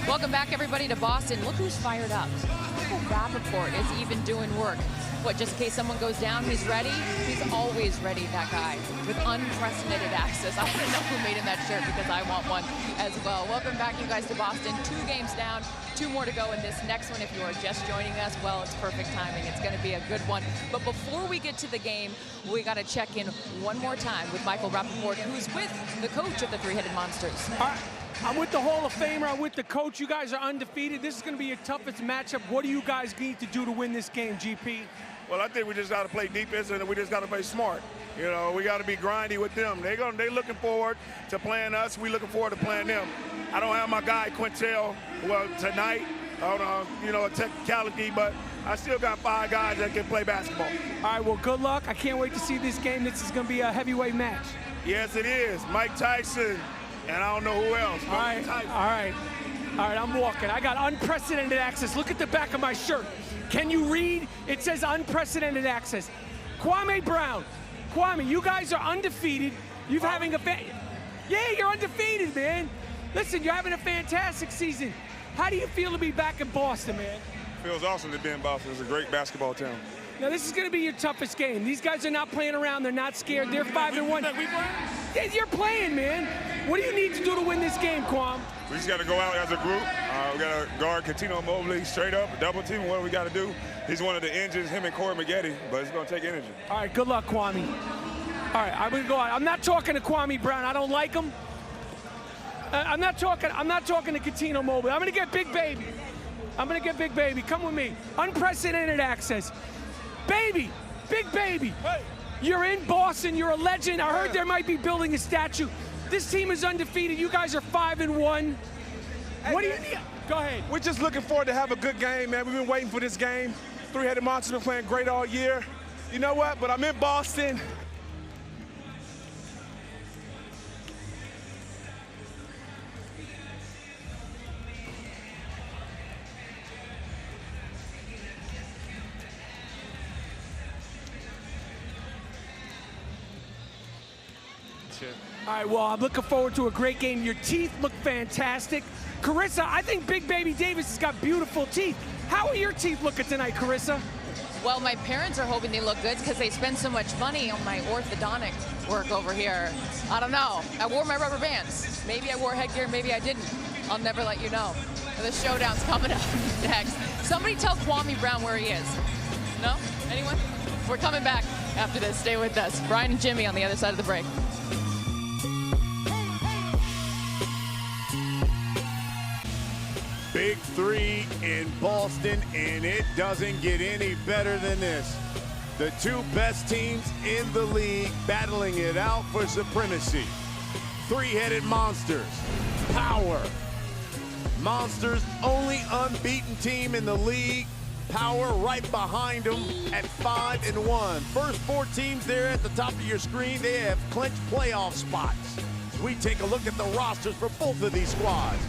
Welcome back, everybody, to Boston. Look who's fired up. Michael Rapaport is even doing work. What, just in case someone goes down, he's ready? He's always ready, that guy, with unprecedented access. I want to know who made him that shirt because I want one as well. Welcome back, you guys, to Boston. 2 games down, 2 more to go in this next one. If you are just joining us, well, it's perfect timing. It's going to be a good one. But before we get to the game, we got to check in one more time with Michael Rapaport, who's with the coach of the Three-Headed Monsters. I'm with the Hall of Famer. I'm with the coach. You guys are undefeated. This is going to be your toughest matchup. What do you guys need to do to win this game, GP? Well, I think we just got to play defense and we just got to play smart. You know, we got to be grindy with them. They looking forward to playing us. We looking forward to playing them. I don't have my guy Quintel, well, tonight, you know, a technicality, but I still got 5 guys that can play basketball. All right, well, good luck. I can't wait to see this game. This is going to be a heavyweight match. Yes, it is. Mike Tyson, and I don't know who else. All right, I'm walking. I got unprecedented access. Look at the back of my shirt. Can you read? It says unprecedented access. Kwame Brown. Kwame, you guys are undefeated. You're having a yeah, you're undefeated, man. Listen, you're having a fantastic season. How do you feel to be back in Boston, man? Feels awesome to be in Boston. It's a great basketball town. Now, this is going to be your toughest game. These guys are not playing around. They're not scared. They're 5-1. Yeah, you're playing, man. What do you need to do to win this game, Kwame? We just got to go out as a group. We got to guard Cuttino Mobley straight up, double team. What do we got to do? He's one of the engines, him and Corey Maggette, but it's going to take energy. All right, good luck, Kwame. All right, I'm going to go out. I'm not talking to Kwame Brown. I don't like him. I'm not talking to Cuttino Mobley. I'm going to get Big Baby. Big Baby. Come with me. Unprecedented access. Baby, Big Baby. Hey. You're in Boston. You're a legend. I heard there might be building a statue. This team is undefeated. You guys are 5-1. Hey, what do you need? Go ahead. We're just looking forward to have a good game, man. We've been waiting for this game. Three-Headed Monsters been playing great all year. You know what? But I'm in Boston. All right, well, I'm looking forward to a great game. Your teeth look fantastic. Carissa, I think Big Baby Davis has got beautiful teeth. How are your teeth looking tonight, Carissa? Well, my parents are hoping they look good because they spend so much money on my orthodontic work over here. I don't know. I wore my rubber bands. Maybe I wore headgear, maybe I didn't. I'll never let you know. The showdown's coming up next. Somebody tell Kwame Brown where he is. No? Anyone? We're coming back after this. Stay with us. Brian and Jimmy on the other side of the break. Big 3 in Boston, and it doesn't get any better than this. The 2 best teams in the league battling it out for supremacy. Three-Headed Monsters, Power. Monsters, only unbeaten team in the league. Power right behind them at 5-1. First 4 teams there at the top of your screen, they have clinched playoff spots. We take a look at the rosters for both of these squads.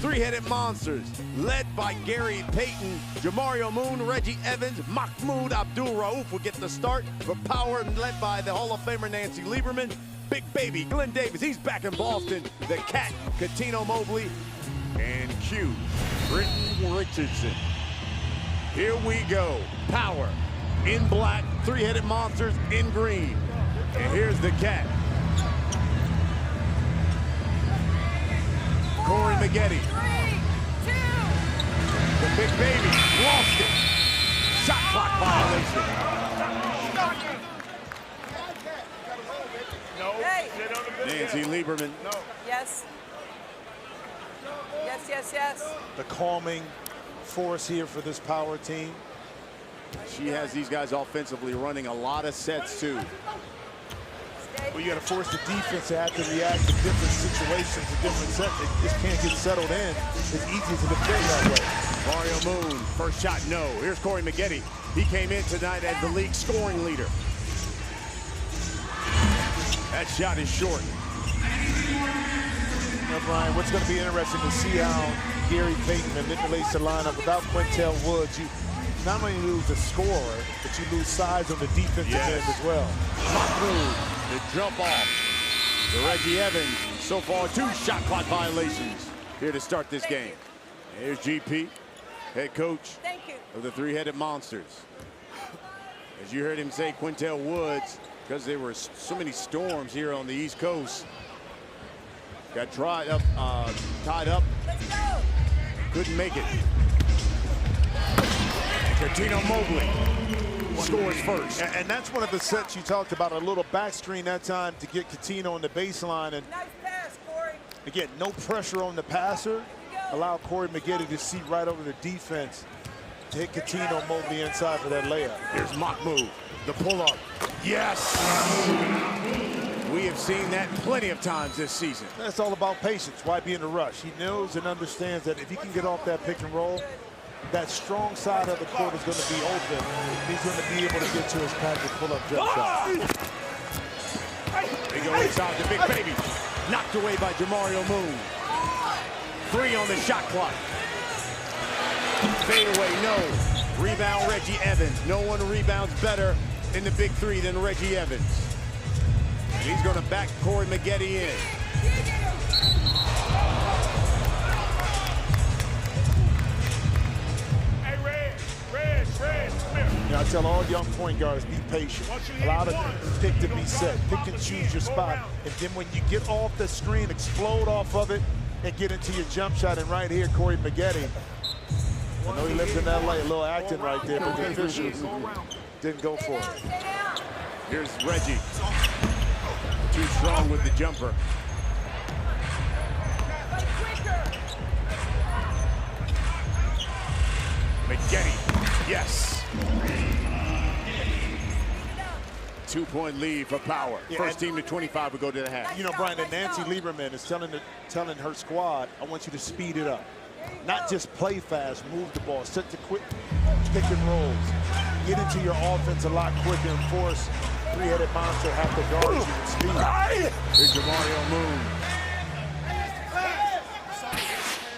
Three-Headed Monsters, led by Gary Payton, Jamario Moon, Reggie Evans, Mahmoud Abdul-Rauf will get the start. For Power, led by the Hall of Famer Nancy Lieberman, Big Baby Glenn Davis, he's back in Boston. The Cat, Cuttino Mobley, and Q, Britton Richardson. Here we go. Power in black, Three-Headed Monsters in green. And here's the Cat. Corey Maggette. 3, 2. The Big Baby lost it. Shot clock violation. No. Hey. Nancy Lieberman. No. Yes. Yes. The calming force here for this Power team. She has these guys offensively running a lot of sets too. Well, you got to force the defense to have to react to different situations, to different sets. They just can't get settled in. It's easy to defend that way. Mario Moon, first shot, no. Here's Corey Maggette. He came in tonight as the league scoring leader. That shot is short. Now, Brian, what's going to be interesting to see how Gary Payton manipulates the lineup. Without Quintel Woods, you not only lose a scorer, but you lose size on the defensive end as well. Mahmoud, the jump off. To Reggie Evans, so far 2 shot clock violations here to start this game. Here's GP, head coach Thank you. of the three-headed monsters. As you heard him say, Quintel Woods, because there were so many storms here on the East Coast, got tied up, Let's go. couldn't make it. Cuttino Mobley scores first. And that's one of the sets you talked about, a little back screen that time to get Cuttino on the baseline. And Nice pass, Corey. again, no pressure on the passer. Allow Corey Maggette to see right over the defense. Take Cuttino Mobley inside for that layup. Here's Mahmoud, the pull-up. Yes! We have seen that plenty of times this season. That's all about patience. Why be in a rush? He knows and understands that if he can get off that pick and roll, that strong side of the court is going to be open. He's going to be able to get to his package pull-up jump shot. They go inside the big baby. Knocked away by Jamario Moon. 3 on the shot clock. Fade away, no. Rebound, Reggie Evans. No one rebounds better in the big three than Reggie Evans. And he's going to back Corey Maggette in. Hey, Reg, come here. You know, I tell all young point guards, be patient. Allow the pick to be set. Pick and choose your spot. And then when you get off the screen, explode off of it and get into your jump shot. And right here, Corey Maggette. I know he lives in LA, a little acting right there, but the officials didn't go for it. Here's Reggie. Too strong with the jumper. Maggette, yes. 2-point lead for Power. First team to 25 will go to the half. You know, Brian, and Nancy Lieberman is telling her squad, I want you to speed it up. Not just play fast, move the ball, set the quick pick and rolls. Get into your offense a lot quicker and force three-headed monster have to guard you with speed. Here's Jamario Moon.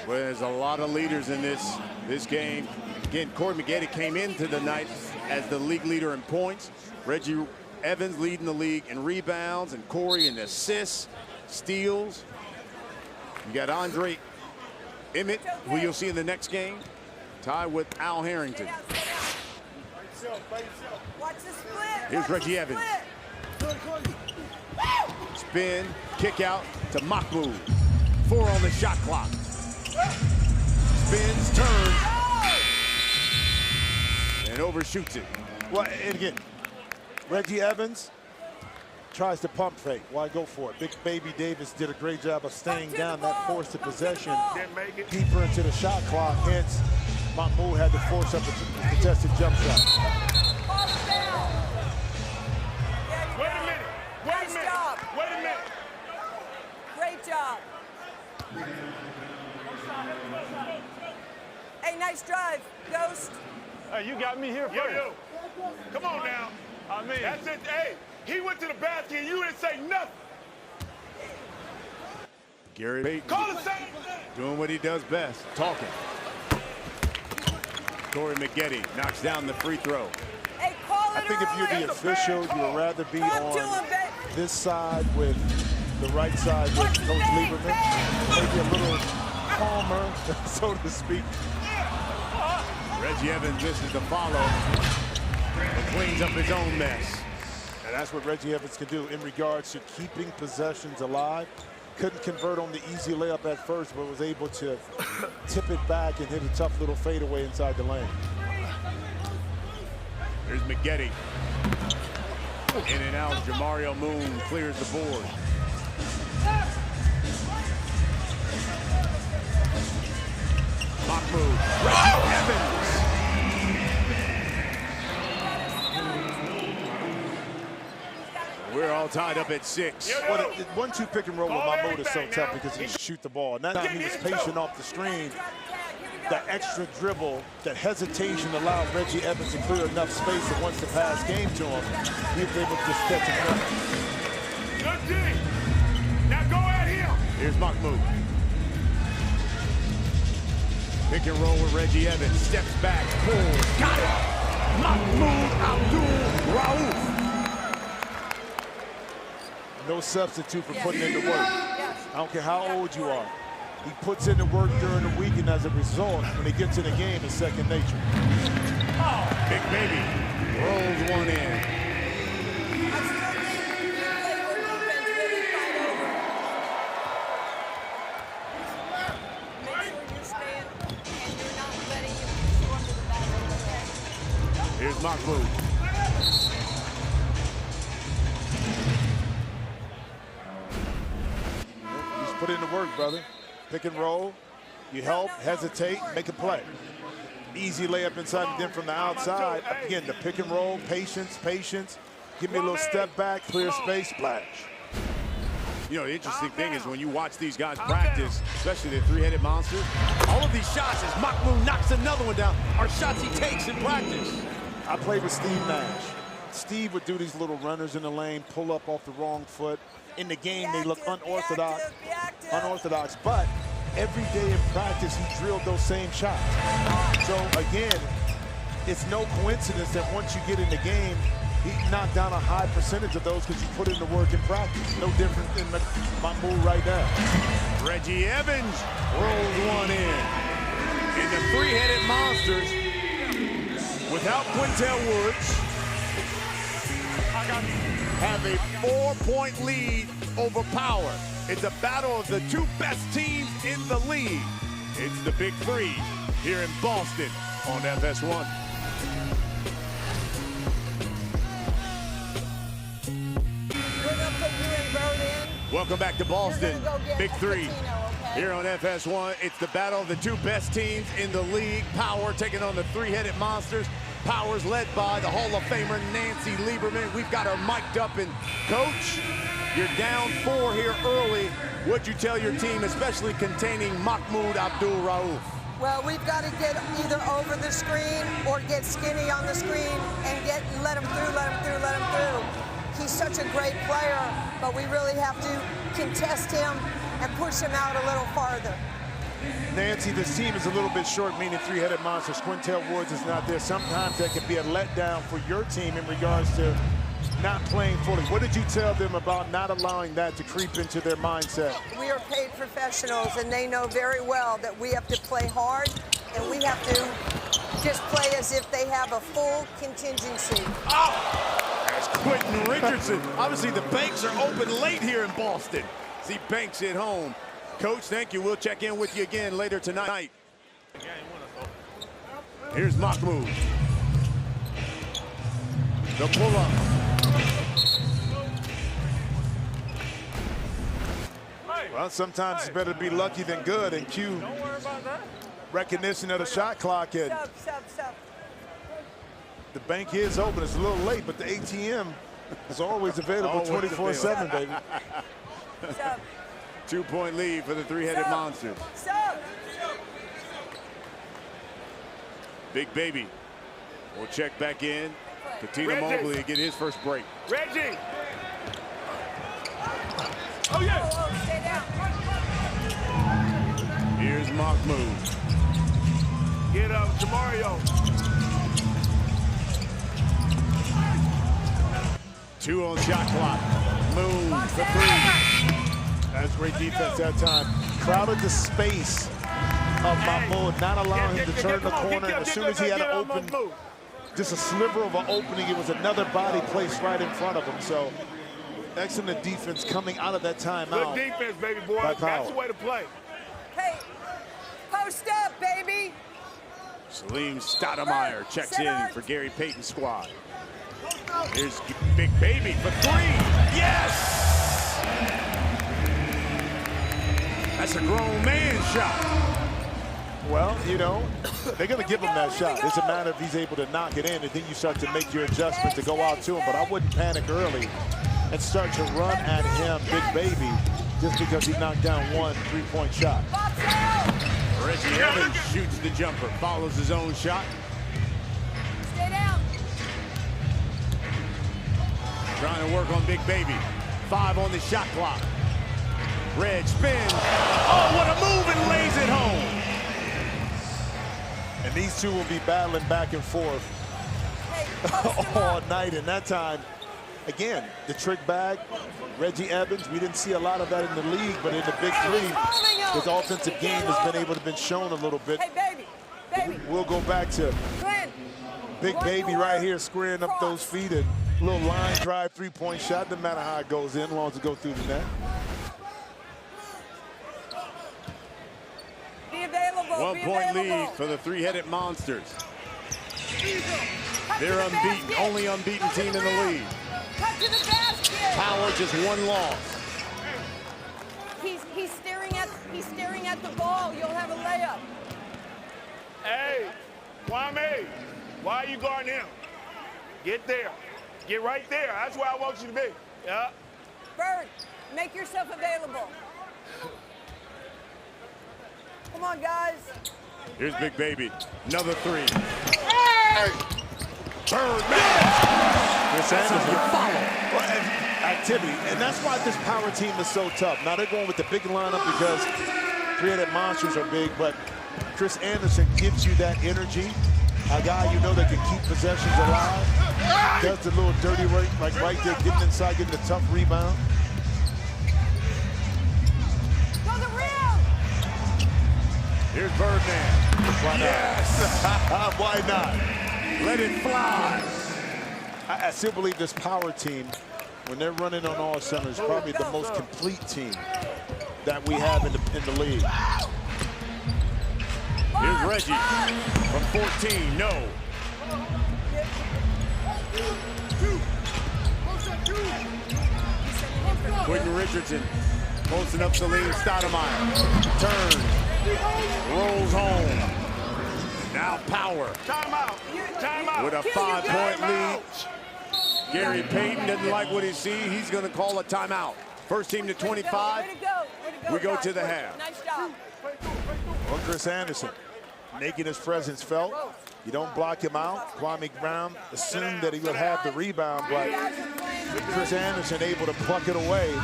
Well, there's a lot of leaders in this game. Again, Corey Maggette came into the night as the league leader in points. Reggie Evans leading the league in rebounds, and Corey in assists, steals. You got Andre Emmett, who you'll see in the next game, tied with Al Harrington. Watch the split. Here's Reggie Evans. Spin, kick out to Mahmoud. 4 on the shot clock. Spins, turns, and overshoots it. Well, and again, Reggie Evans tries to pump fake. Why go for it? Big Baby Davis did a great job of staying down that forced the possession deeper into the shot clock. Hence, Mahmoud had to force up a contested jump shot. Wait a minute. Wait a minute. Great job. Hey, nice drive, Ghost. Hey, you got me here first. Yo. Come on now. I mean, That's it. Hey, he went to the basket and you didn't say nothing. Gary Payton Call the same. doing what he does best, talking. Corey Maggette knocks down the free throw. Hey, call it I think if you're the official, you would rather be Talk to on him, baby. this side with the right side with Coach Lieberman. Maybe a little calmer, so to speak. Reggie Evans misses the follow and cleans up his own mess. And that's what Reggie Evans can do in regards to keeping possessions alive. Couldn't convert on the easy layup at first, but was able to tip it back and hit a tough little fadeaway inside the lane. Here's Maggette. In and out, Jamario Moon clears the board. Mahmoud. Reggie Evans. We're all tied up at 6. Well, the 1-2 pick and roll with Mahmoud is so tough because he can shoot the ball. And that time he was patient off the screen. That extra dribble, that hesitation allowed Reggie Evans to clear enough space that once the pass came to him, he was able to just catch it. Good D. Now go at him. Here's Mahmoud. Pick and roll with Reggie Evans. Steps back, pulls, got it. Mahmoud Abdul-Rauf. No substitute for putting in the work. I don't care how old you are. He puts in the work during the week, and as a result, when he gets in the game, it's second nature. Big Baby rolls one in. Here's Mahmoud. He's put in the work, brother. Pick and roll. You help, hesitate, make a play. Easy layup inside and then from the outside. Again, the pick and roll, patience. Give me a little step back, clear space, splash. You know, the interesting thing is when you watch these guys practice, especially the three-headed monsters, all of these shots, as Mahmoud knocks another one down, are shots he takes in practice. I played with Steve Nash. Steve would do these little runners in the lane, pull up off the wrong foot. In the game, they look unorthodox, but every day in practice, he drilled those same shots. So again, it's no coincidence that once you get in the game, he knocked down a high percentage of those because he put in the work in practice. No different than Mahmoud right now. Reggie Evans rolls one in. And the three-headed monsters, without Quintel Woods, have a 4-point lead over Power. It's a battle of the two best teams in the league. It's the Big Three here in Boston on FS1. Welcome back to Boston. Big Three here on FS1. It's the battle of the two best teams in the league. Power taking on the three-headed monsters. Power's led by the Hall of Famer Nancy Lieberman. We've got her mic'd up. And Coach, you're down 4 here early. What'd you tell your team, especially containing Mahmoud Abdul-Rauf? Well, we've got to get either over the screen or get skinny on the screen and let him through. He's such a great player, but we really have to contest him and push him out a little farther. Nancy, this team is a little bit short, meaning three-headed monsters. Quintel Woods is not there. Sometimes that can be a letdown for your team in regards to not playing fully. What did you tell them about not allowing that to creep into their mindset? We are paid professionals, and they know very well that we have to play hard, and we have to just play as if they have a full contingency. Oh! There's Quentin Richardson. Obviously, the banks are open late here in Boston. See Banks at home. Coach, thank you. We'll check in with you again later tonight. Here's Mahmoud. The pull-up. Well, sometimes it's better to be lucky than good, and cue recognition of the shot clock. And the bank is open. It's a little late, but the ATM is always available 24/7, baby. 2-point lead for the three-headed monsters. Big Baby will check back in. Katina Mobley get his first break. Reggie! Oh, yeah! Stay down. Here's Mahmoud. Get up, Jamario. 2 on shot clock. Moon for 3. That's great defense that time. Crowded the space of Mahmoud, not allowing him to turn the corner. And as soon as he had an open, just a sliver of an opening, it was another body placed right in front of him. So excellent defense coming out of that timeout. Good defense, baby boy. That's the way to play. Hey, post up, baby. Salim Stoudemire checks in for Gary Payton's squad. Here's Big Baby for 3. Yes! That's a grown man shot. Well, you know, they're going to give him that shot. It's a matter of he's able to knock it in, and then you start to make your adjustment to go out to him. But I wouldn't panic early and start to run at him, Big Baby, just because he knocked down 1 3-point shot. Reggie Evans shoots the jumper, follows his own shot. Stay down. Trying to work on Big Baby. 5 on the shot clock. Reg spins. Oh, what a move, and lays it home. And these two will be battling back and forth all night. And that time, again, the trick bag, Reggie Evans, we didn't see a lot of that in the league, but in the big three, his offensive game has been able to be shown a little bit. Hey, baby. We'll go back to Glenn, Big Baby right here squaring up those feet and little line drive three-point shot. Doesn't matter how it goes in, as long as it goes through the net. be available. 1 point lead for the three-headed Monsters. They're unbeaten, only unbeaten team in the league. Cut to the basket. Power just 1 loss. He's staring at the ball. You'll have a layup. Hey, Kwame, why are you guarding him? Get there. Get right there. That's where I want you to be. Yeah. Bird, make yourself available. Come on, guys. Here's Big Baby, another 3. Hey! Chris Anderson. Activity, and that's why this power team is so tough. Now they're going with the big lineup because three-headed Monsters are big, but Chris Anderson gives you that energy. A guy you know that can keep possessions alive. Does the little dirty work, like right there, getting inside, getting a tough rebound. Go the rim. Here's Birdman. Why Yes! Why not? Let it fly. I still believe this power team, when they're running on all centers, is probably the most complete team that we have in the league. Here's Reggie from 14, no. Quentin Richardson posting up Salim Stoudemire. Turns, rolls home. Now Power. Timeout. Timeout. With a 5-point lead. Gary Payton doesn't like what he sees. He's going to call a timeout. First team to 25. Way to go. We go to the half. Nice job. Well, Chris Anderson making his presence felt. You don't block him out. Kwame Brown assumed that he would have the rebound, but Chris Anderson able to pluck it away,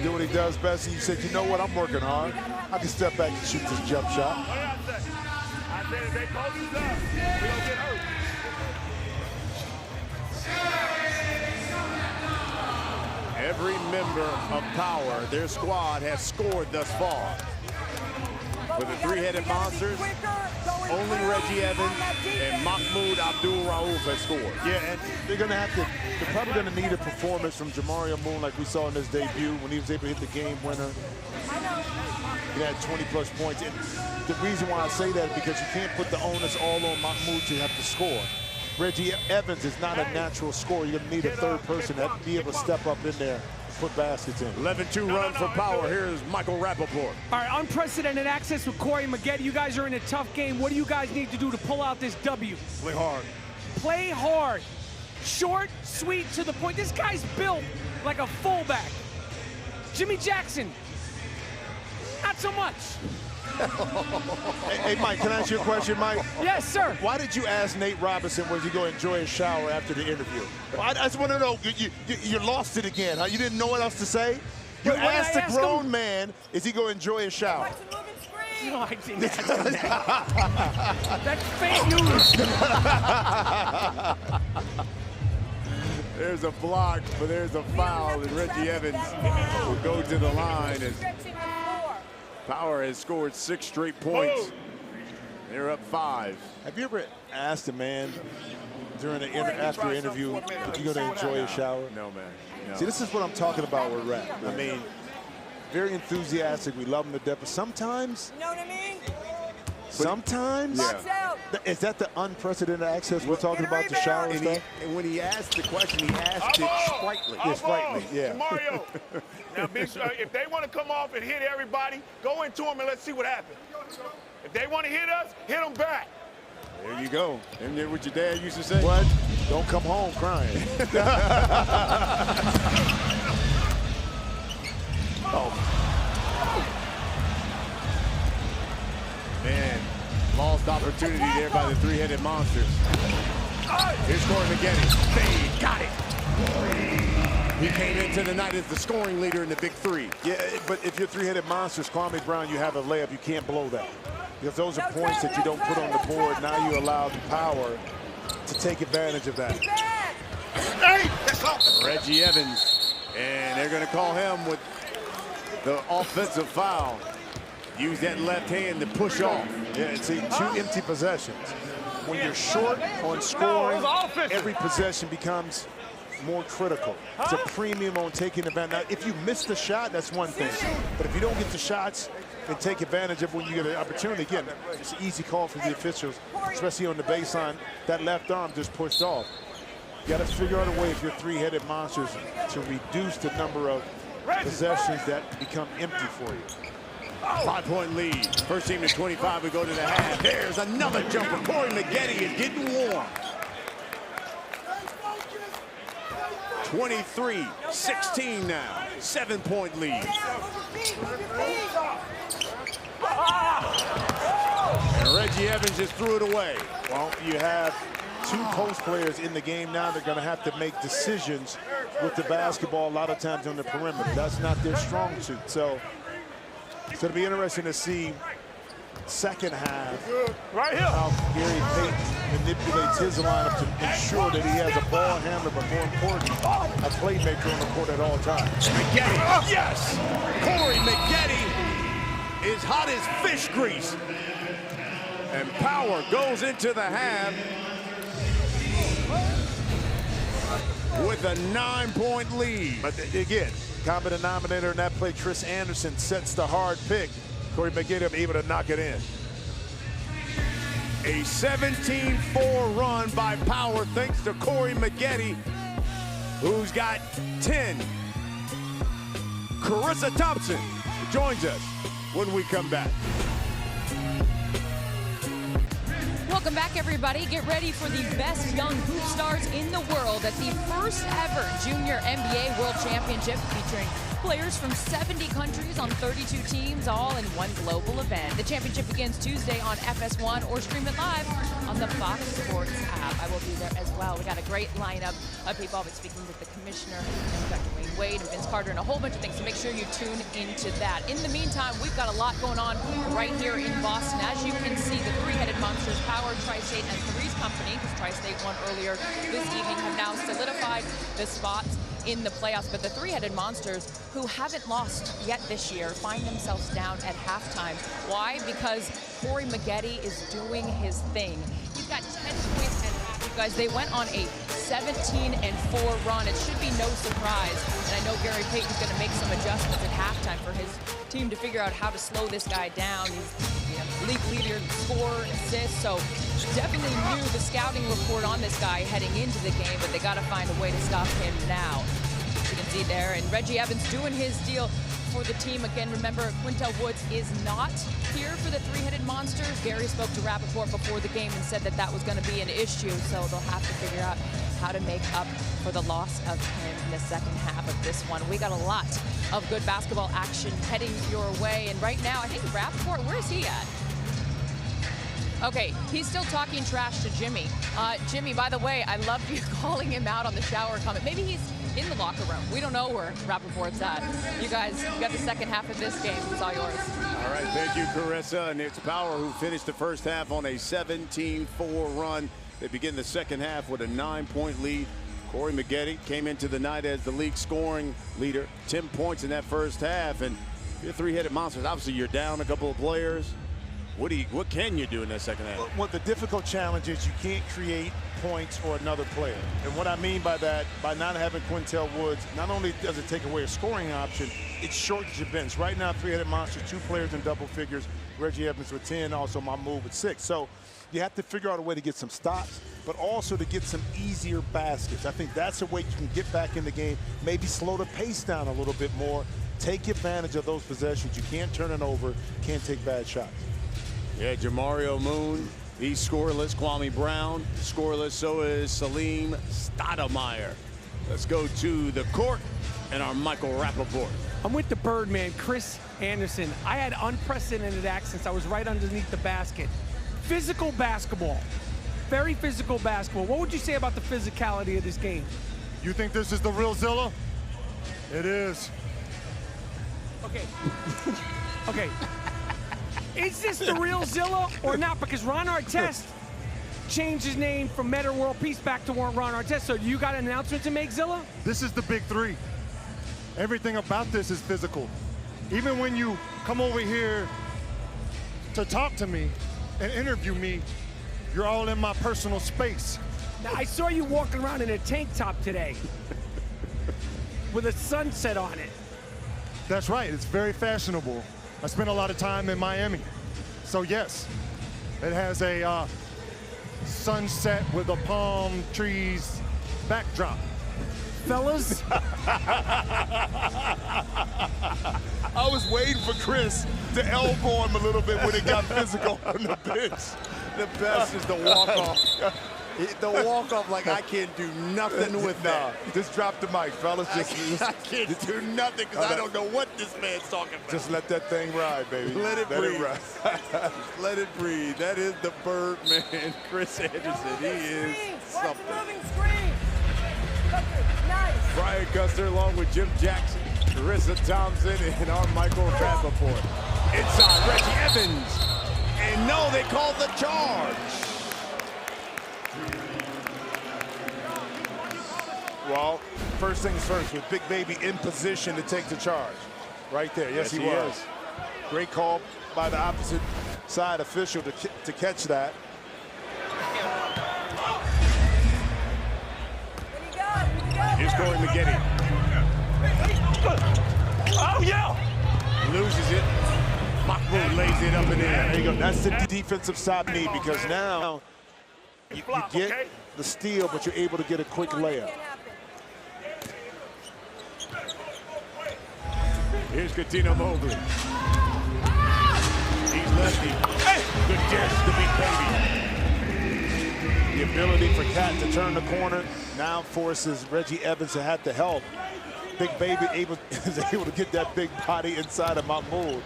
do what he does best. And you said, you know what, I'm working hard. I can step back and shoot this jump shot. I said if they post us up, we don't get hurt. Every member of Power, their squad, has scored thus far. For the three-headed Monsters, only Reggie Evans and Mahmoud Abdul-Rauf have scored. Yeah, and they're probably going to need a performance from Jamario Moon like we saw in his debut when he was able to hit the game winner. He had 20-plus points. And the reason why I say that is because you can't put the onus all on Mahmoud to have to score. Reggie Evans is not a natural scorer. You're going to need a third person to be able to step up in there and put baskets in. 11-2 run for Power. Here's Michael Rappaport. All right, unprecedented access with Corey Maggette. You guys are in a tough game. What do you guys need to do to pull out this W? Play hard. Play hard. Short, sweet, to the point. This guy's built like a fullback. Jimmy Jackson, not so much. Hey, Mike, can I ask you a question, Mike? Yes, sir. Why did you ask Nate Robinson was he going to enjoy a shower after the interview? I just want to know, you lost it again, huh? You didn't know what else to say? You asked a grown man, is he going to enjoy a shower? No, I didn't ask him that. That's fake news. There's a block, but there's a foul, and Reggie Evans will go to the line as Power has scored 6 straight points. They're up 5. Have you ever asked a man during after an interview, if you're going to enjoy a shower? No, man. No. See, this is what I'm talking about with rap. I mean, very enthusiastic. We love him to death. But sometimes, You know what I mean? sometimes, Out. is that the unprecedented access we're talking about, the shower And, stuff? and when he asked the question, he asked it sprightly. Yeah, sprightly, yeah. Mario. Now, if they want to come off and hit everybody, go into them and let's see what happens. If they want to hit us, hit them back. There you go. Isn't that what your dad used to say? What? Don't come home crying. Man, lost opportunity there by the three-headed Monsters. Here's Corey Maggette. Fade, got it. He came into the night as the scoring leader in the big 3. Yeah, but if you're three-headed Monsters, Kwame Brown, you have a layup. You can't blow that. Because those are points that you don't put on the board. Now you allow the Power to take advantage of that. Hey, Reggie Evans, and they're going to call him with the offensive foul. Use that left hand to push off. Yeah, see, 2 empty possessions. When you're short on scoring, every possession becomes more critical. It's a premium on taking advantage. Now, if you miss the shot, that's one thing. But if you don't get the shots and take advantage of when you get an opportunity, again, it's an easy call for the officials, especially on the baseline. That left arm just pushed off. You got to figure out a way, if you're three-headed monsters, to reduce the number of possessions that become empty for you. 5-point lead. First team to 25. We go to the half. There's another jumper. Corey Maggette is getting warm. 23-16 now. 7-point lead. And Reggie Evans just threw it away. Well, you have 2 post players in the game now. They're going to have to make decisions with the basketball a lot of times on the perimeter. That's not their strong suit. So it's going to be interesting to see second half how Gary Payton manipulates his lineup to ensure that he has a ball handler, but more important, a playmaker on the court at all times. Maggette, yes! Corey Maggette is hot as fish grease. And Power goes into the half with a 9-point lead. But again, common denominator in that play, Chris Anderson sets the hard pick. Corey Maggette able to knock it in. A 17-4 run by Power thanks to Corey Maggette, who's got 10. Carissa Thompson joins us when we come back. Welcome back, everybody. Get ready for the best young hoop stars in the world at the first ever Junior NBA World Championship, featuring players from 70 countries on 32 teams, all in one global event. The championship begins Tuesday on FS1 or stream it live on the Fox Sports app. I will be there as well. We got a great lineup of people. I'll be speaking with the commissioner, and Dr. Wayne Wade and Vince Carter, and a whole bunch of things, so make sure you tune into that. In the meantime, we've got a lot going on right here in Boston. As you can see, the three-headed monsters, Power, Tri-State, and Threes Company, because Tri-State won earlier this evening, have now solidified the spots in the playoffs. But the three-headed monsters, who haven't lost yet this year, find themselves down at halftime. Why? Because Corey Maggette is doing his thing. He's got 10 points at half. You guys, they went on a 17-4 run. It should be no surprise. And I know Gary Payton's going to make some adjustments at halftime for his team to figure out how to slow this guy down. He's league leader in score and assists, so definitely knew the scouting report on this guy heading into the game, but they got to find a way to stop him now. You can see there, and Reggie Evans doing his deal for the team. Again, remember, Quintel Woods is not here for the three-headed monsters. Gary spoke to Rappaport before the game and said that that was going to be an issue, so they'll have to figure out how to make up for the loss of him in the second half of this one. We got a lot of good basketball action heading your way, and right now, I think Rappaport, where is he at? Okay, he's still talking trash to Jimmy. Jimmy, by the way, I love you calling him out on the shower comment. Maybe he's in the locker room. We don't know where Rappaport's at. You guys, you got the second half of this game. It's all yours. All right, thank you, Carissa. And it's Power who finished the first half on a 17-4 run. They begin the second half with a 9-point lead. Corey Maggette came into the night as the league scoring leader. 10 points in that first half. And you're three-headed monsters. Obviously, you're down a couple of players. What can you do in that second half? Well, the difficult challenge is you can't create points or another player. And what I mean by that, by not having Quintel Woods, not only does it take away a scoring option, it shortens your bench. Right now, three-headed monster, 2 players in double figures. Reggie Evans with 10, also my move with 6. So you have to figure out a way to get some stops, but also to get some easier baskets. I think that's a way you can get back in the game, maybe slow the pace down a little bit more, take advantage of those possessions. You can't turn it over, can't take bad shots. Yeah, Jamario Moon, he's scoreless. Kwame Brown, scoreless. So is Salim Stoudemire. Let's go to the court and our Michael Rappaport. I'm with the Birdman, Chris Anderson. I had unprecedented access. I was right underneath the basket. Physical basketball, very physical basketball. What would you say about the physicality of this game? You think this is the real Zilla? It is. Okay. Okay. Is this the real Zilla or not? Because Ron Artest changed his name from Meta World Peace back to Ron Artest. So you got an announcement to make, Zilla? This is the big three. Everything about this is physical. Even when you come over here to talk to me and interview me, you're all in my personal space. Now, I saw you walking around in a tank top today with a sunset on it. That's right, it's very fashionable. I spent a lot of time in Miami. So yes, it has a sunset with a palm trees backdrop. Fellas, I was waiting for Chris to elbow him a little bit when it got physical on the bench. The best is the walk-off. The walk-off, like, I can't do nothing with that. Just drop the mic, fellas. I can't do nothing because I don't know what this man's talking about. Just let that thing ride, baby. Let it breathe. ride. Let it breathe. That is the Birdman, Chris Anderson. He is something. Moving screen. Nice. Brian Custer along with Jim Jackson, Carissa Thompson, and our Michael Rappaport. Inside, Reggie Evans. And no, they called the charge. Well, first things first, with Big Baby in position to take the charge. Right there, yes, he was. Great call by the opposite side official to catch that. Here's Corey Maggette. oh yeah! Loses it. Mahmoud lays it up in the air. There you go. That's the defensive side knee, because now you get the steal, but you're able to get a quick layup. Here's Cuttino Mobley. He's lefty. Good catch to Big Baby. The ability for Cat to turn the corner now forces Reggie Evans to have to help. Big Baby is able to get that big body inside of Mahmoud.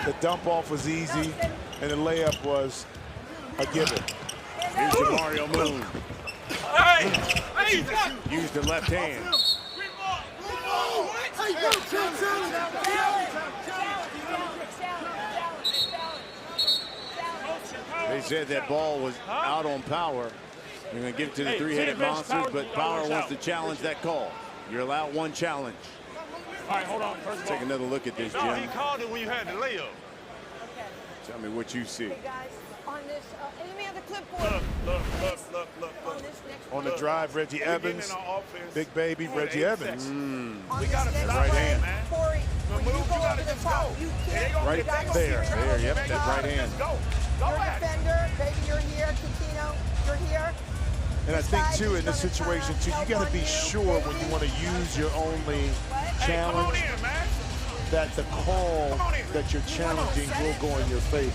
The dump off was easy, and the layup was a given. Here's Jamario Moon. Use the left hand. They said that ball was out on Power. They're going to give it to the three-headed monsters, but Power wants to challenge that call. You're allowed one challenge. All right, hold on. First of all, Take another look at this, no, Jim. he called it when you had the layup. Tell me what you see. Hey guys, on this, let me have the clipboard. Look. On this next On the drive, Reggie Evans, Big Baby, Reggie Evans. We got to stop right playing, hand. man. Corey, when you Move, go you gotta over the just top, go. you They can't. gonna Right you gotta there. steer There, yep, it. that right hand. Go You're a ahead. defender, baby, you're here. Cuttino, you're here. And I think, too, in this situation, too, you got to be sure when you want to use your only Hey, come on challenge in, man. that the call that you're challenging will go in your favor.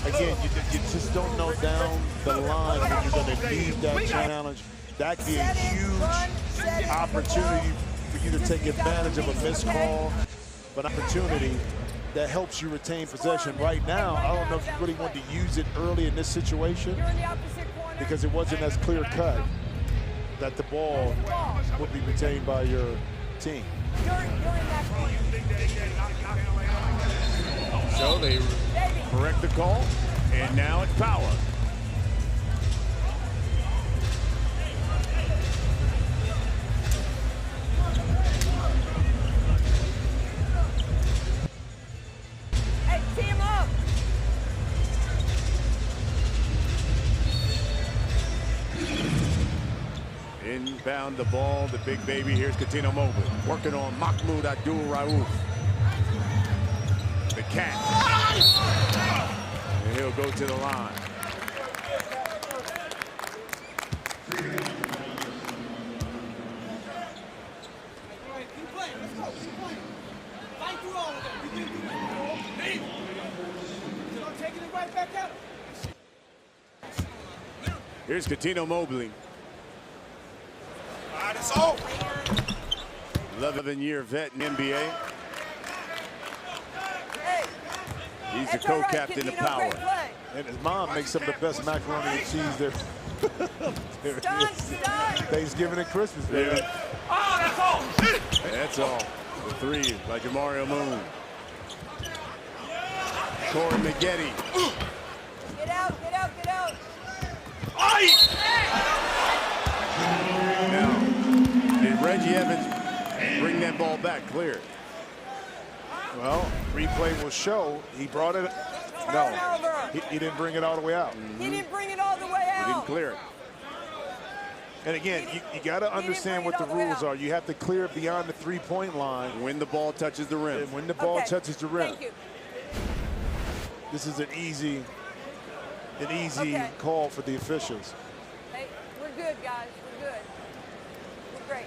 Again, you just don't know down the line when you're going to need that challenge. That could be a huge opportunity for you to take advantage of a missed call, but opportunity that helps you retain possession. Right now, I don't know if you really want to use it early in this situation, You're in the opposite corner. because it wasn't as clear cut that the ball would be retained by your team. You're in that corner. So they correct the call, and now it's Power. Hey, team up. Inbound the ball, the Big Baby. Here's Cuttino Mobley working on Mahmoud Abdul Rauf. The Cat. And he'll go to the line. Here's Cuttino Mobley. 11-year vet in NBA. He's the co-captain of Power. And his mom makes some of the best macaroni and cheese there. There it is. Thanksgiving and Christmas, baby. That's all. The three by Jamario Moon. Corey Maggette. Get out, get out, get out. ball back, cleared. Well, replay will show he brought it. No, he didn't bring it all the way out. He didn't bring it all the way He didn't out. clear it. And again, you got to understand what the rules are. You have to clear it beyond the three-point line. When the ball touches the rim. And when the ball touches the rim. Thank you. This is an easy call for the officials. Hey, we're good, guys. We're good. We're great.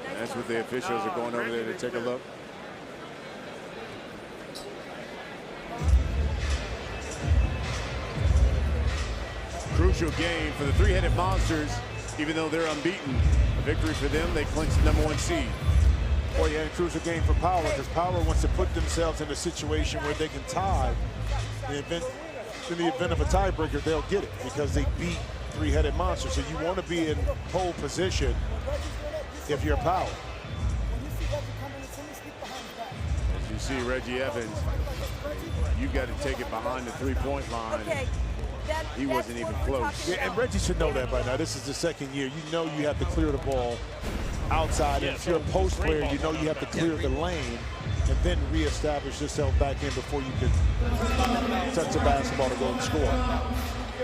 Nice That's what contact. the officials are going over there to take a look. Crucial game for the three-headed Monsters. Even though they're unbeaten, a victory for them, they clinched the #1 seed. Well, yeah, a crucial game for Power, because Power wants to put themselves in a situation where they can tie. In the event of a tiebreaker, they'll get it because they beat three-headed Monsters. So you want to be in pole position if you're Power. As you see, Reggie Evans, you got to take it behind the three-point line. Okay. He wasn't even close. Yeah, and Reggie should know that by now. This is the second year. You know you have to clear the ball outside. And if you're a post player, you know you have to clear the lane and then reestablish yourself back in before you can touch the basketball to go and score.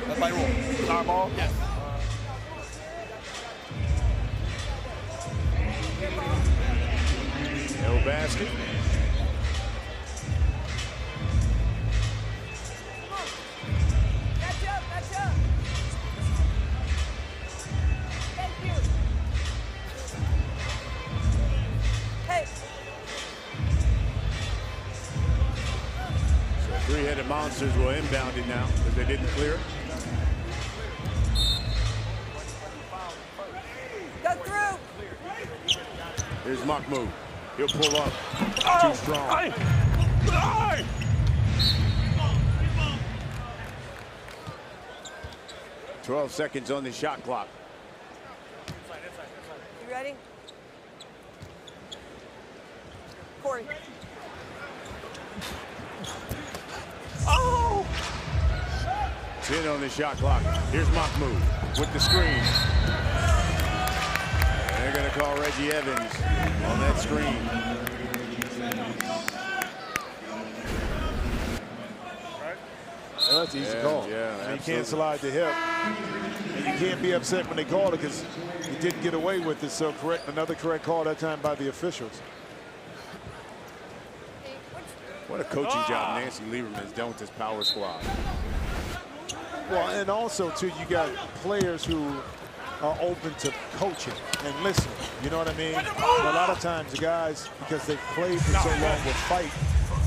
That's by rule. Our ball? Yes. No basket. Match up. Thank you. Hey. So three-headed Monsters will inbound it now because they didn't clear it. Go through. Here's Mahmoud. He'll pull up. Too strong. 12 seconds on the shot clock. You ready? Corey. Oh! 10 on the shot clock. Here's Mahmoud with the screen. And they're going to call Reggie Evans on that screen. Well, that's an easy call. Yeah, you can't slide the hip. And you can't be upset when they called it because you didn't get away with it. So another correct call that time by the officials. What a coaching job Nancy Lieberman's done with this Power squad. Well, and also, too, you got players who are open to coaching and listening. You know what I mean? A lot of times the guys, because they've played for so long, will fight.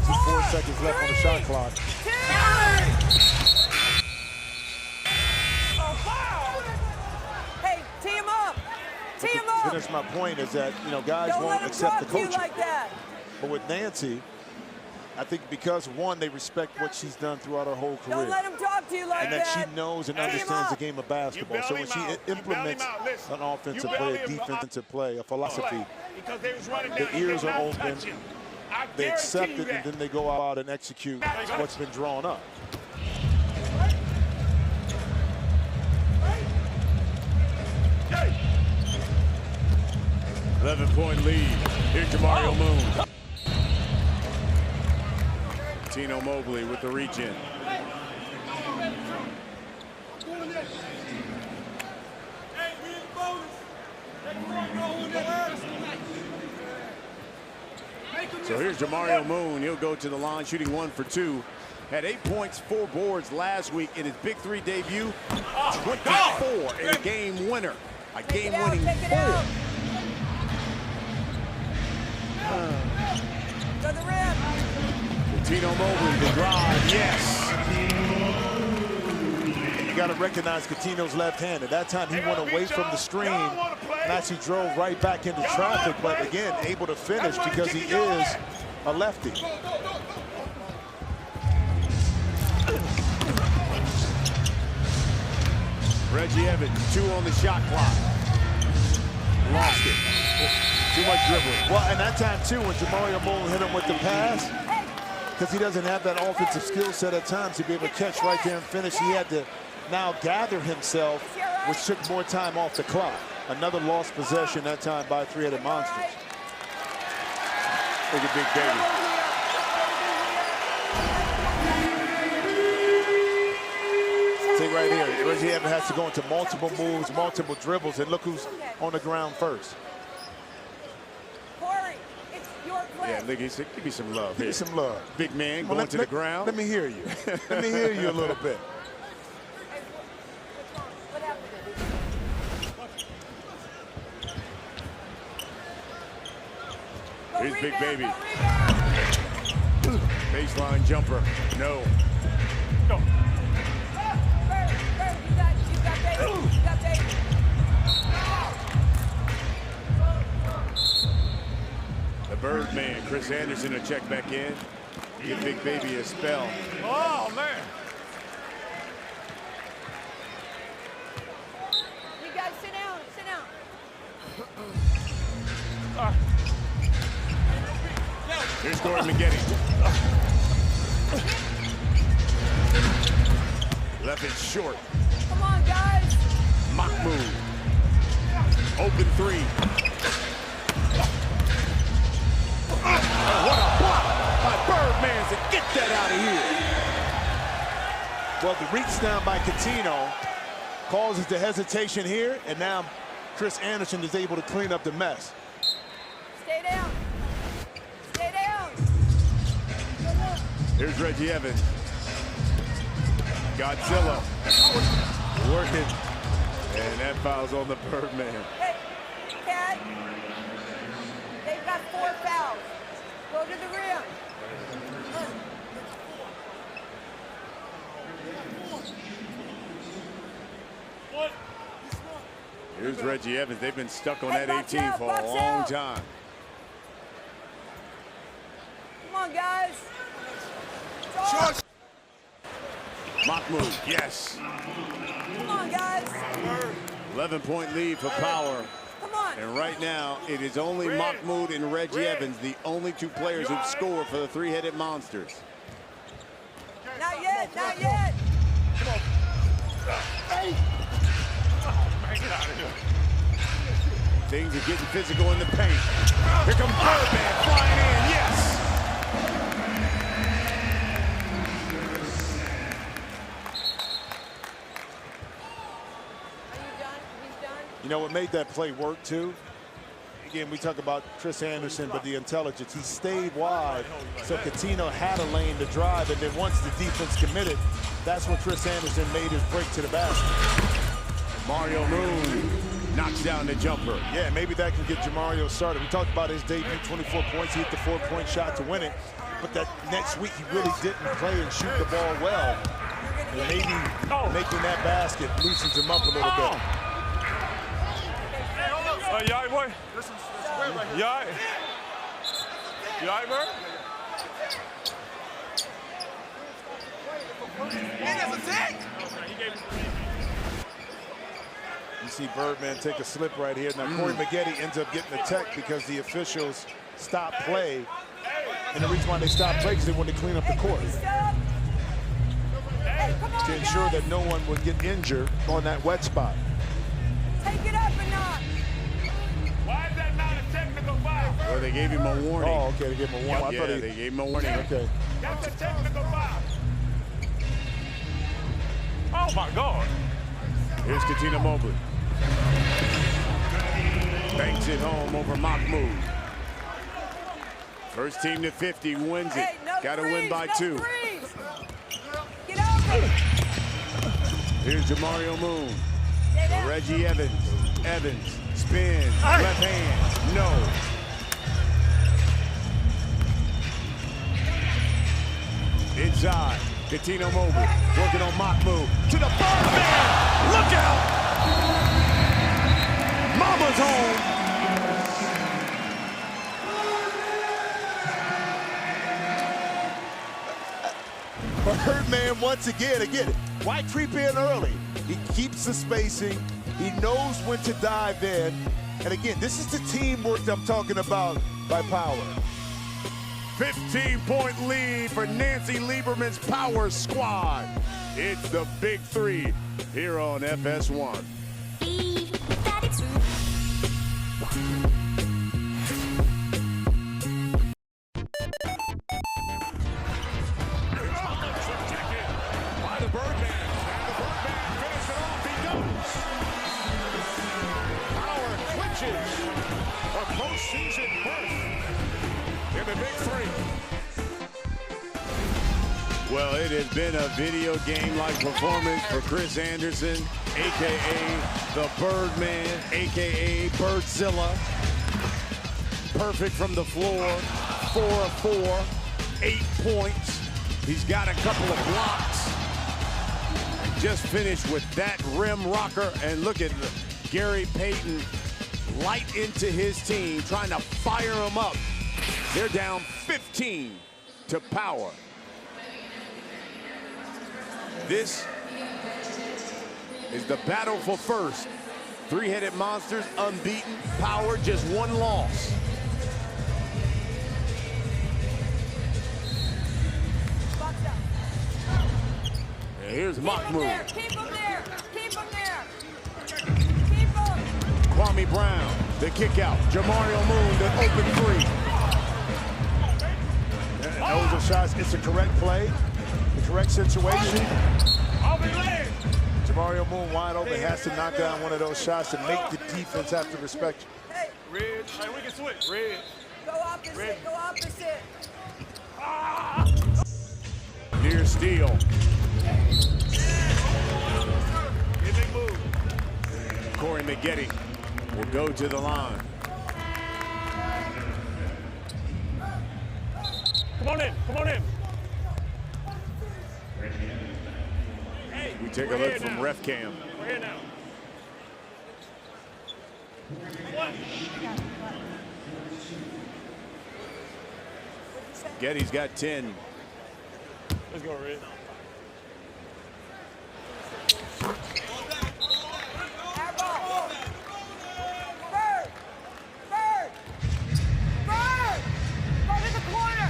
4 seconds left on the shot clock. Hey, tee him up. Tee him up. That's my point, is that, you know, guys Don't won't let him accept the talk to you coaching. like that. But with Nancy, I think because, one, they respect what she's done throughout her whole career. Don't let him talk to you like And that she knows and understands the game of basketball. So when she implements an offensive play, a defensive play, a philosophy, the ears are open, they accept it, and then they go out and execute what's been drawn up. Hey. 11-point lead. Here's Jamario Moon. Tino Mobley with the reach in. So here's Jamario Moon. He'll go to the line shooting 1 for 2. Had 8 points, 4 boards last week in his Big 3 debut. 24 in a game winner. A game-winning 4. Go the rim. Tino Mobley, the drive, yes. You got to recognize Coutinho's left-handed. That time he went away from the screen and actually drove right back into traffic, but again, able to finish because he is a lefty. Reggie Evans, 2 on the shot clock. Lost it. Too much dribbling. Well, and that time, too, when Jamario Moon hit him with the pass, because he doesn't have that offensive skill set at times to be able to catch right there and finish, he had to now gather himself, which took more time off the clock. Another lost possession that time by three-headed Monsters. Look at Big Baby. See right here, Reggie Evans has to go into multiple moves, multiple dribbles, and look who's on the ground first. Corey, it's your play. Yeah, look, he said, give me some love Give here. me some love. Big man Well, going to the ground. Let me hear you. Let me hear you a little bit. Hey, what's wrong? What happened? Go Here's Big rebound, Baby. go rebound. Baseline jumper. No. No. Bird, you got Baby. You got Baby. The Birdman, Chris Anderson, to check back in. Give Big Baby a spell. Oh, man. You guys sit down, sit down. Here's Corey Maggette. Left it short. Come on, guys. Mock move. Open three. What a block by Birdman to get that out of here. Well, the reach down by Coutinho causes the hesitation here, and now Chris Anderson is able to clean up the mess. Stay down. Stay down. Here's Reggie Evans. Godzilla working, and that foul's on the Birdman. Hey, Cat. They've got 4 fouls. Go to the rim. Here's Reggie Evans. They've been stuck on Hey, that box 18 out, for box a long out. time. Come on, guys. Short. Mock move, yes. Come on, guys. 11-point lead for Power. Come on. And right now, it is only Mahmoud and Reggie Evans, the only 2 players who've scored for the 3-headed Monsters. Not yet, not yet. Things are getting physical in the paint. Here comes Birdman flying in, yes! Are you done? He's done? You know what made that play work too? Again, we talk about Chris Anderson, but the intelligence. He stayed wide, so Coutinho had a lane to drive, and then once the defense committed, that's when Chris Anderson made his break to the basket. Mario Moon knocks down the jumper. Yeah, maybe that can get Jamario started. We talked about his debut, 24 points. He hit the 4-point shot to win it. But that next week, he really didn't play and shoot the ball well. And maybe making that basket loosens him up a little bit. You all right, boy? You all right? You all right, Bird? You see Birdman take a slip right here. Now, Corey Maggette ends up getting the tech because the officials stopped play. And the reason why they stopped play is they wanted to clean up the court Hey, come on, to ensure that no one would get injured on that wet spot. Take it up a notch. Why is that not a technical foul? Well, they gave him a warning. Oh, okay, they gave him a warning. I Yeah, thought they gave him a warning. Okay. That's a technical foul. Oh, my God. Here's Katina Mobley. Banks it home over Mahmoud. First team to 50 wins it. Hey, no Got to threes, win by no 2. threes. Get over it. Here's Jamario Moon. Stay down. Reggie Evans. Evans spins. Left hand. No. Inside. Coutinho Mobley working on Mahmoud. To the Birdman. Look out. Mama's home. Birdman once again, why creep in early? He keeps the spacing. He knows when to dive in. And again, this is the teamwork I'm talking about by Power. 15-point lead for Nancy Lieberman's Power Squad. It's the Big 3 here on FS1. baby, big three. Well, it has been a video game-like performance for Chris Andersen, a.k.a. the Birdman, a.k.a. Birdzilla. Perfect from the floor, 4 of 4, 8 points. He's got a couple of blocks. And just finished with that rim rocker. And look at Gary Payton light into his team, trying to fire them up. They're down 15 to Power. This is the battle for first. Three-headed monsters, unbeaten. Power, just one loss. And here's Mahmoud. Keep him there. Keep him there. Keep him. Kwame Brown, the kick out. Jamario Moon, the open three. And those are shots. It's a correct play, the correct situation. Jamario Moon wide open, has to knock down one of those shots to make the defense have to respect you. Hey, Ridge. Hey, we can switch. Ridge. go opposite. Red. Go opposite. Near steal. Get big move. Corey Maggette will go to the line. Come on in. Come on in. We take a look from ref cam. We're here now. Getty's got 10. Let's go, Red. Airball. Bird. Bird. Bird. Go to the corner.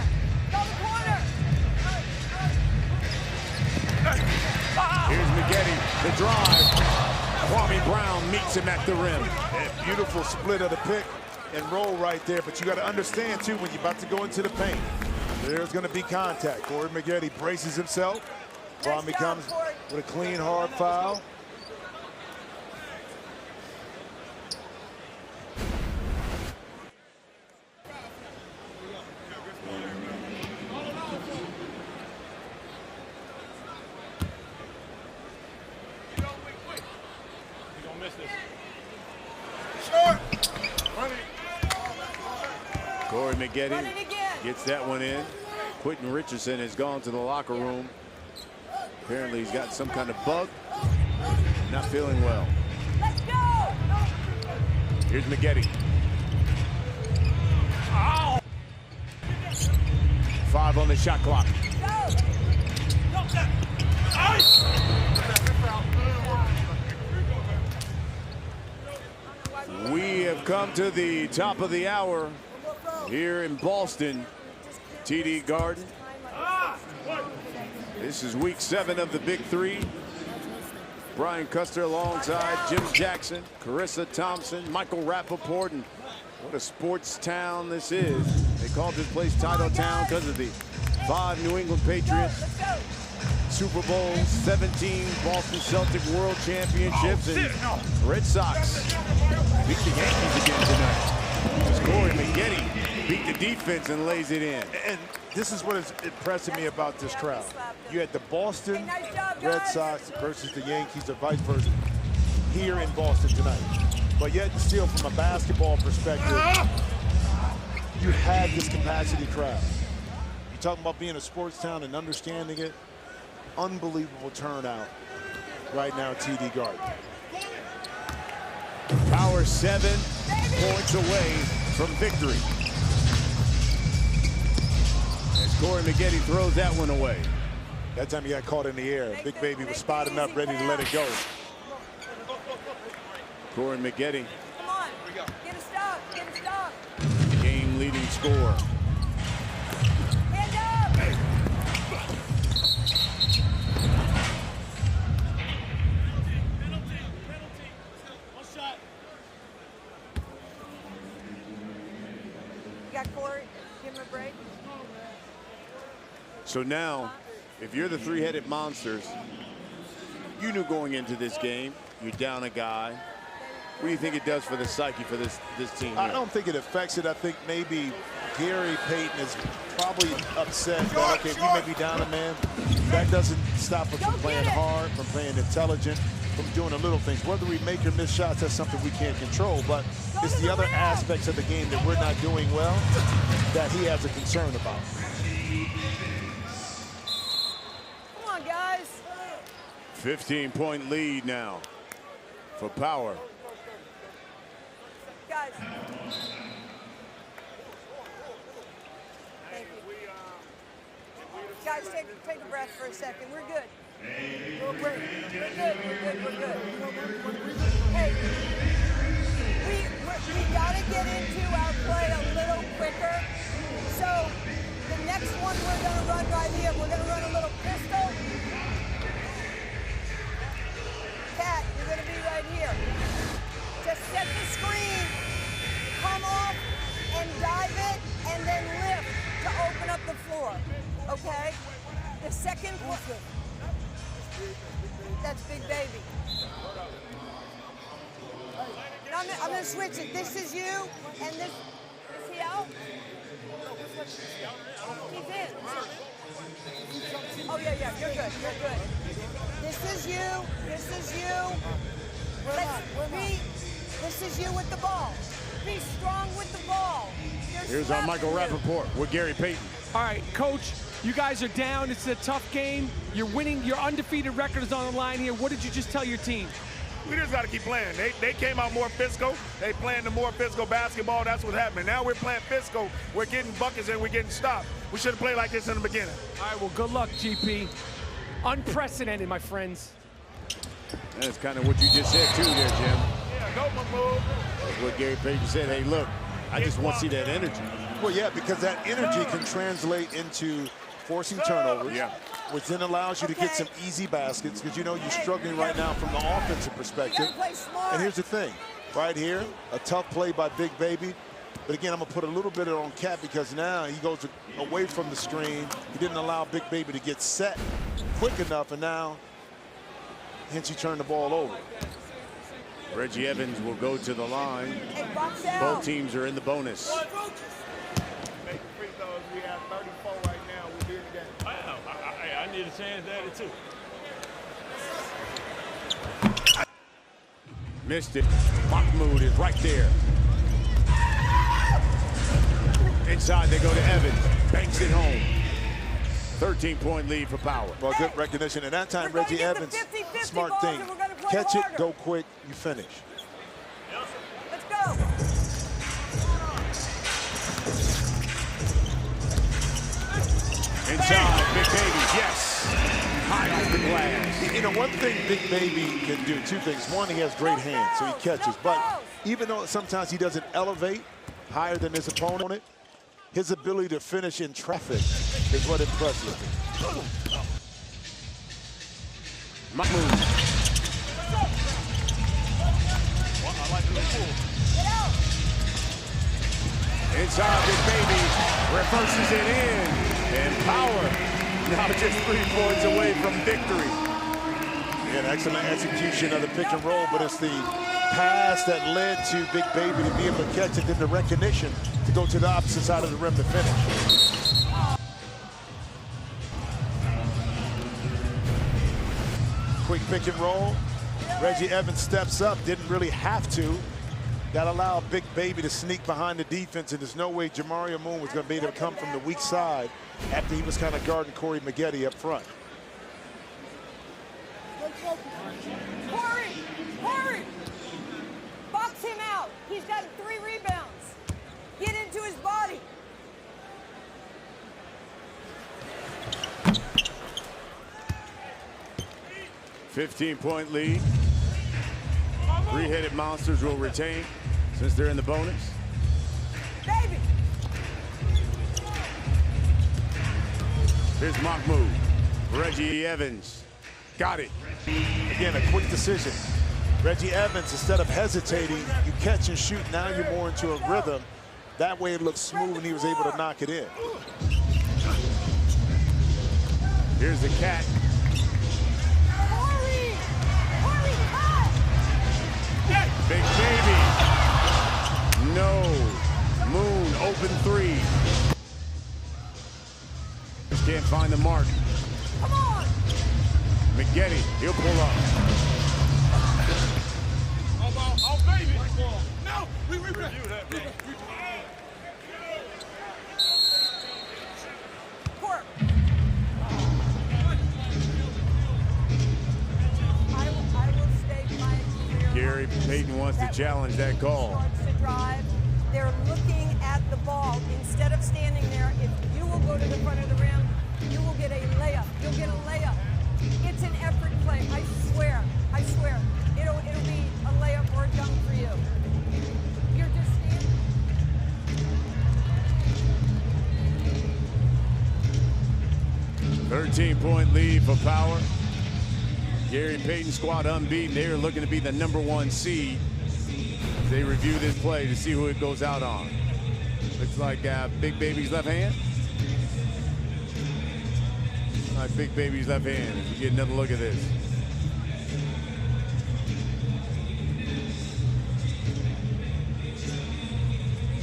Go to the corner. Here's Maggette, the drive. Kwame Brown meets him at the rim. And beautiful split of the pick and roll right there, but you got to understand too, when you're about to go into the paint, there's going to be contact. Corey Maggette braces himself. Kwame comes with a clean, hard foul. Corey Maggette gets that one in. Quentin Richardson has gone to the locker room. Apparently he's got some kind of bug. Not feeling well. Let's go. Here's Maggette. 5 on the shot clock. We have come to the top of the hour here in Boston, TD Garden. This is week 7 of the Big Three. Brian Custer alongside Jim Jackson, Carissa Thompson, Michael Rappaport, and what a sports town this is. They called this place Title Town because of the 5 New England Patriots, Super Bowl 17, Boston Celtic World Championships, and Red Sox beat the Yankees again tonight. As Corey Maggette beat the defense and lays it in. And this is what is impressing me about this crowd. You had the Boston Red Sox versus the Yankees, or vice versa, here in Boston tonight. But yet still, from a basketball perspective, you had this capacity crowd. You're talking about being a sports town and understanding it. Unbelievable turnout right now at TD Garden. Power 7 points away from victory. As Corey Maggette throws that one away. That time he got caught in the air. Big Baby was spotting up, ready to let it go. Corey Maggette. Come on. Get a stop. Get a stop. Game-leading score. Hand up. You got Corey. Give him a break. So now, if you're the three-headed monsters, you knew going into this game, you're down a guy. What do you think it does for the psyche for this team here? I don't think it affects it. I think maybe Gary Payton is probably upset that, okay, we may be down a man. That doesn't stop us from playing hard, from playing intelligent, from doing the little things. Whether we make or miss shots, that's something we can't control, but it's the other aspects of the game that we're not doing well that he has a concern about. Come on, guys. 15-point lead now for Power. Guys. Thank you. Guys, take a breath for a second. We're good. We're good. We're good. Hey, we got to get into our play a little quicker. So the next one we're going to run right here. We're going to run a little pistol. Cat, you're going to be right here. Just set the screen, come off and dive it, and then lift to open up the floor. Okay? The second one. That's Big Baby. Now I'm going to switch it. This is you, and this. Is he out? He's in. Oh, yeah, you're good. This is you. This is you with the ball. Be strong with the ball. Here's our Michael Rappaport with Gary Payton. All right, Coach, you guys are down. It's a tough game. You're winning. Your undefeated record is on the line here. What did you just tell your team? We just got to keep playing. They came out more physical. They playing the more physical basketball. That's what's happening. Now we're playing physical. We're getting buckets and we're getting stopped. We should have played like this in the beginning. All right, well, good luck, GP. Unprecedented, my friends. That's kind of what you just said, too, there, Jim. Yeah, go, Mahmoud. That's what Gary Payton said. Hey, look, I just want to see that energy. Well, yeah, because that energy can translate into forcing turnovers, which then allows you to get some easy baskets, because you know you're struggling right now from the offensive perspective. And here's the thing, right here, a tough play by Big Baby. But again, I'm going to put a little bit on Cat because now he goes away from the screen. He didn't allow Big Baby to get set quick enough, and now hence he turned the ball over. Reggie Evans will go to the line. Both teams are in the bonus. Make free throws. We have 34 right now. We did that. I need a chance at it, too. Missed it. Mahmoud is right there. Inside they go to Evans. Banks it home. 13-point lead for Power. Well, good recognition. And that time, Reggie Evans, smart thing. Catch it, go quick, you finish. Let's go. Inside, Big Baby, yes. High off the glass. You know, one thing Big Baby can do, two things. One, he has great hands, so he catches. But even though sometimes he doesn't elevate higher than his opponent, his ability to finish in traffic is what impresses me. Mahmoud. Inside, Big Baby reverses it in. And Power now just 3 points away from victory. An excellent execution of the pick and roll, but it's the pass that led to Big Baby to be able to catch it, then the recognition to go to the opposite side of the rim to finish. Quick pick and roll. Reggie Evans steps up, didn't really have to. That allowed Big Baby to sneak behind the defense, and there's no way Jamario Moon was going to be able to come from the weak side after he was kind of guarding Corey Maggette up front. Corey! Box him out. He's got 3 rebounds. Get into his body. $15-point lead. 3-headed monsters will retain since they're in the bonus. Baby. Here's Mahmoud. Reggie Evans. Got it. Again, a quick decision. Reggie Evans, instead of hesitating, you catch and shoot. Now you're more into a rhythm. That way it looks smooth, and he was able to knock it in. Here's the Cat. Big Baby. No. Moon, open 3. find the mark. Come on! Maggette, he'll pull up. Oh, baby. No, we review that, man. Court. I will state my clear. Gary Payton wants to challenge that call. Starts to drive. They're looking at the ball instead of standing there. If you will go to the front of the rim, you will get a layup. You'll get a layup. It's an effort play. I swear. I swear. It'll be a layup or a dunk for you. You're just standing. 13-point lead for Power. Gary Payton squad unbeaten. They are looking to be the #1 seed. They review this play to see who it goes out on. Looks like Big Baby's left hand. All right, Big Baby's left hand. You get another look at this.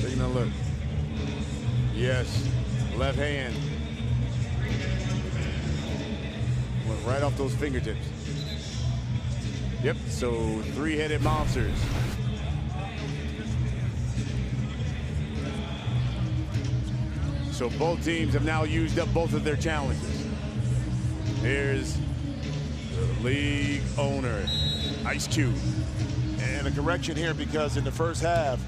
Taking a look. Yes, left hand. Went right off those fingertips. Yep, so three-headed monsters. So both teams have now used up both of their challenges. Here's the league owner, Ice Cube. And a correction here because in the first half,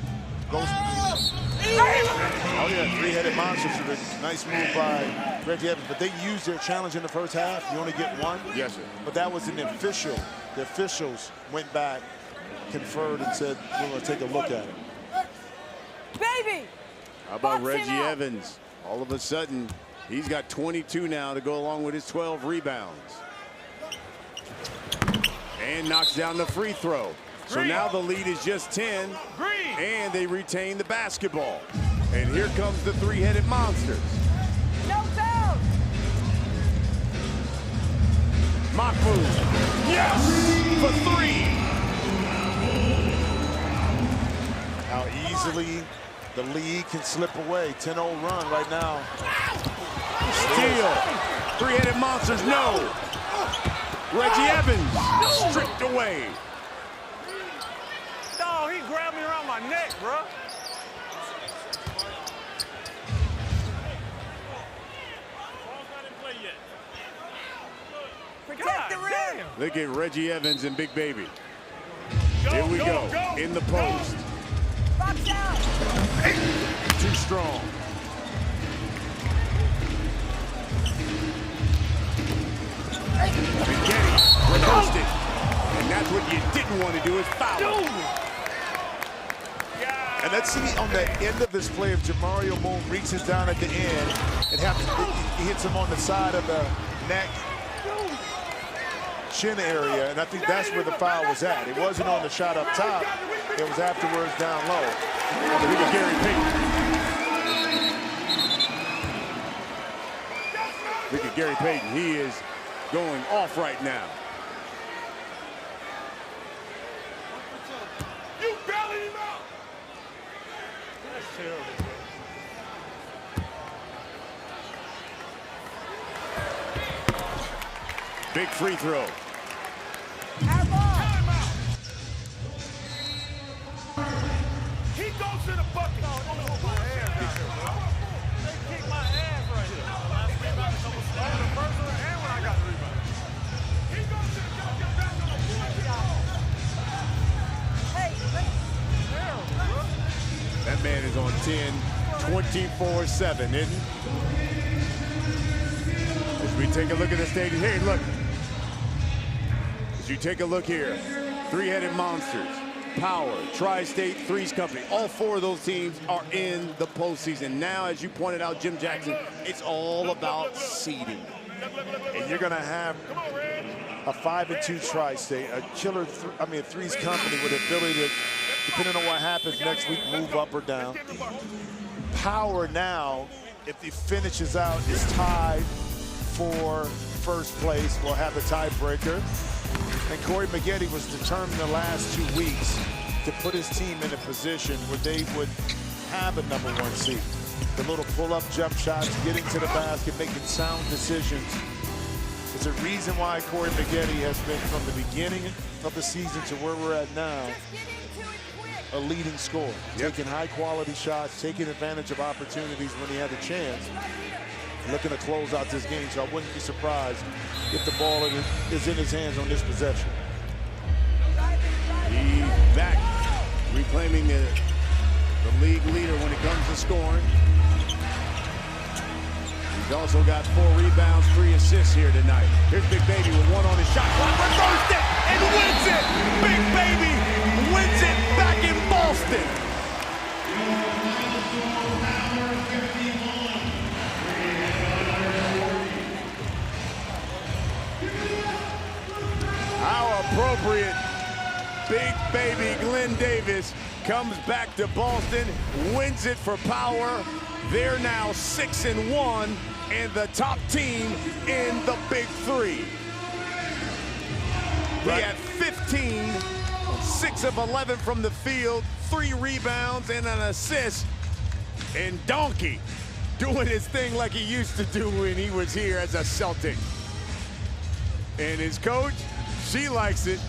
goes. Oh yeah, three-headed monsters. A nice move by Reggie Evans, but they used their challenge in the first half. You only get one. Yes, sir. But that was an official. The officials went back, conferred, and said, we're going to take a look at it. Baby! How about Box him Reggie out. Evans? All of a sudden, he's got 22 now to go along with his 12 rebounds. And knocks down the free throw. So Green. now the lead is just 10. Green. And they retain the basketball. And here comes the three-headed monsters. No foul! Mock move. Yes! For three. How easily the lead can slip away. 10-0 run right now. Steal. Three-headed monsters, no. Reggie Evans stripped away. Dog, he grabbed me around my neck, bro. Protect the rim! Look at Reggie Evans and Big Baby. Here we go. In the post. Box out! Too strong. Maggette reversed it. And that's what you didn't want to do is foul him. And let's see on the end of this play, if Jamario Moon reaches down at the end and he hits him on the side of the neck, chin area, and I think that's where the foul was at. It wasn't on the shot up top. It was afterwards down low. Look at Gary Payton. Look at Gary Payton. He is going off right now. You bellied him out. That's terrible, bro. Big free throw. Our ball! He goes to the bucket. They kicked my ass right here. Last game I was on the first one and when I got the rebound. He goes to the back on the Hey, That man is on 10, 24/7, isn't he? As we take a look at the stadium, here, look. As you take a look here, three-headed monsters, Power, Tri-State, Threes Company, all four of those teams are in the postseason. Now, as you pointed out, Jim Jackson, it's all about seeding. And you're going to have a 5-2 Tri-State, a killer, a Threes Company with the ability to, depending on what happens next week, move up or down. Power now, if he finishes out, is tied for first place. We'll have a tiebreaker. And Corey Maggette was determined the last 2 weeks to put his team in a position where they would have a #1 seed. the little pull-up jump shots, getting to the basket, making sound decisions. It's a reason why Corey Maggette has been, from the beginning of the season to where we're at now, a leading scorer. Taking high-quality shots, taking advantage of opportunities when he had the chance, looking to close out this game. So I wouldn't be surprised if the ball is in his hands on this possession. He's back, reclaiming the league leader when it comes to scoring. He's also got 4 rebounds, 3 assists here tonight. Here's Big Baby with 1 on his shot clock. Reversed it and wins it. Big Baby wins it back in Boston. How appropriate. Big Baby Glenn Davis comes back to Boston, wins it for Power. They're now 6-1 and the top team in the Big Three. He had 15, 6 of 11 from the field, 3 rebounds and an assist. And Donkey doing his thing like he used to do when he was here as a Celtic. And his coach, she likes it.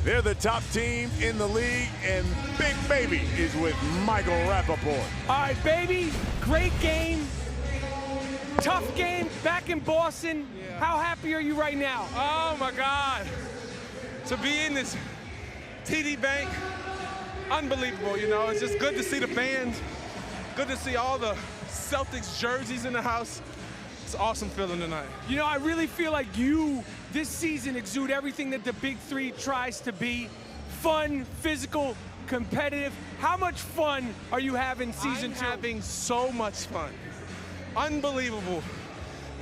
They're the top team in the league, and Big Baby is with Michael Rappaport. All right, Baby, great game. Tough game back in Boston. Yeah. How happy are you right now? Oh, my God. To be in this TD Bank, unbelievable, you know. It's just good to see the fans. Good to see all the Celtics jerseys in the house. It's an awesome feeling tonight. You know, I really feel like you, this season, exude everything that the Big Three tries to be. Fun, physical, competitive. How much fun are you having season 2? I'm having so much fun. Unbelievable.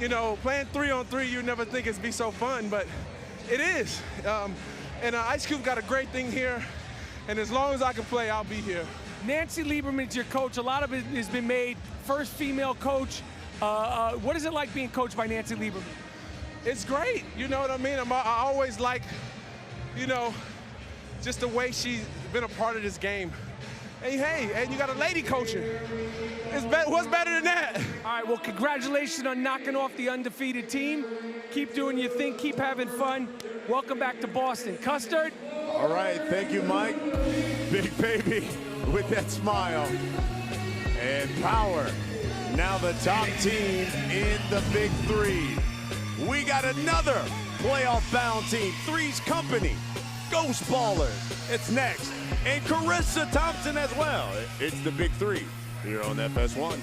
You know, playing 3-on-3, you never think it'd be so fun, but it is. And Ice Cube got a great thing here, and as long as I can play, I'll be here. Nancy Lieberman's your coach. A lot of it has been made. First female coach. What is it like being coached by Nancy Lieberman? It's great, you know what I mean? I always like, you know, just the way she's been a part of this game. Hey, and you got a lady coaching. What's better than that? All right, well, congratulations on knocking off the undefeated team. Keep doing your thing, keep having fun. Welcome back to Boston. Custard? All right, thank you, Mike. Big Baby with that smile. And Power, now the top team in the Big Three. We got another playoff-bound team, Three's Company, Ghost Ballers. It's next. And Carissa Thompson as well. It's the Big Three here on FS1.